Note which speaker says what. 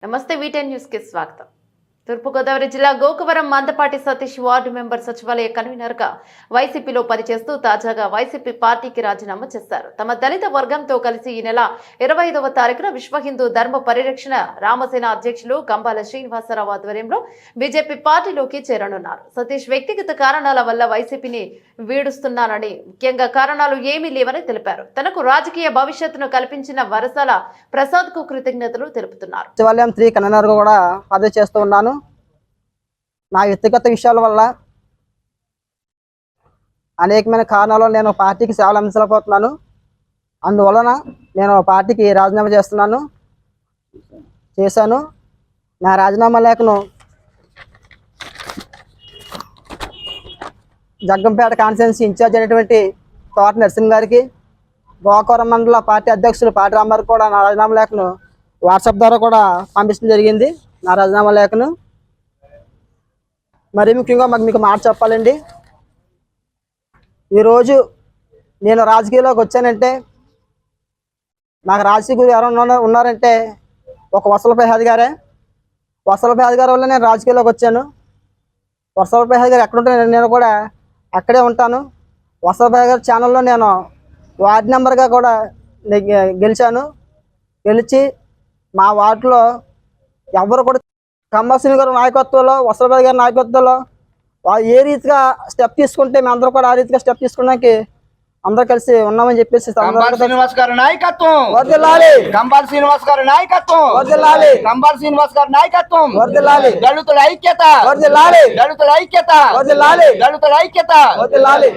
Speaker 1: నమస్తే వీటెన్ న్యూస్ కి స్వాగతం. తూర్పుగోదావరి జిల్లా గోకవరం మందపాటి సతీష్ వార్డు మెంబర్ సచివాలయ కన్వీనర్ గా వైసీపీలో పనిచేస్తూ తాజాగా వైసీపీ పార్టీకి రాజీనామా చేశారు. తమ దళిత వర్గంతో కలిసి ఈ నెల 25వ తారీఖున విశ్వ హిందూ ధర్మ పరిరక్షణ రామసేన అధ్యక్షులు కంబాల శ్రీనివాసరావు ఆధ్వర్యంలో బీజేపీ పార్టీలోకి చేరనున్నారు. సతీష్ వ్యక్తిగత కారణాల వల్ల వైసీపీని వీడుస్తున్నానని, ముఖ్యంగా కారణాలు ఏమీ లేవని తెలిపారు. తనకు రాజకీయ భవిష్యత్తును కల్పించిన వరసల ప్రసాద్ కు కృతజ్ఞతలు తెలుపుతున్నారు.
Speaker 2: సచివాలయం 3 కన్వీనర్ కూడా పదవి చేస్తూ ఉన్నాను. నా వ్యక్తిగత విషయాల వల్ల అనేకమైన కారణాల వల్ల నేను పార్టీకి సేవలు అందించలేకపోతున్నాను. అందువలన నేను పార్టీకి రాజీనామా చేశాను. నా రాజీనామా లేఖను జగ్గంపేట కాన్స్టిట్యున్సీ ఇన్ఛార్జ్ అయినటువంటి తోట నరసింహ గారికి, గోకవరం మండల పార్టీ అధ్యక్షులు పాటి రామారావు కూడా నా రాజీనామా లేఖను వాట్సాప్ ద్వారా కూడా పంపించడం జరిగింది. నా రాజీనామా లేఖను మరీ ముఖ్యంగా మీకు మాట చెప్పాలండి. ఈరోజు నేను రాజకీయాల్లోకి వచ్చానంటే, నాకు రాజకీయ గురువు ఎవరైనా ఉన్నారంటే ఒక వసల ప్రసాద్ గారే. వసల ప్రసాద్ గారి వల్ల నేను రాజకీయాల్లోకి వచ్చాను. వసల ప్రసాద్ గారు ఎక్కడుంటే నేను కూడా అక్కడే ఉంటాను. వసల ప్రసాద్ గారి ఛానల్లో నేను వార్డు మెంబర్గా కూడా గెలిచి మా వార్డులో ఎవరు కూడా కంబాల గారి నాయకత్వంలో, వసలబాద్ గారి నాయకత్వంలో ఏ రీతిగా స్టెప్ తీసుకుంటే మేము అందరూ కూడా ఆ రీతిగా స్టెప్ తీసుకోవడానికి అందరూ కలిసి ఉన్నామని చెప్పేసి
Speaker 3: కంబాల శ్రీనివాస్ గారి నాయకత్వం
Speaker 2: వర్ధిల్లాలి.
Speaker 3: కంబాల శ్రీనివాస్ గారి నాయకత్వం
Speaker 2: వర్ధిల్లాలి.
Speaker 3: కంబాల శ్రీనివాస్ గారి నాయకత్వం
Speaker 2: వర్ధిల్లాలి.
Speaker 3: దళితుల ఐక్యత
Speaker 2: వర్ధిల్లాలి.
Speaker 3: దళితుల ఐక్యత
Speaker 2: వర్ధిల్లాలి.
Speaker 3: దళితుల ఐక్యత
Speaker 2: వర్ధిల్లాలి.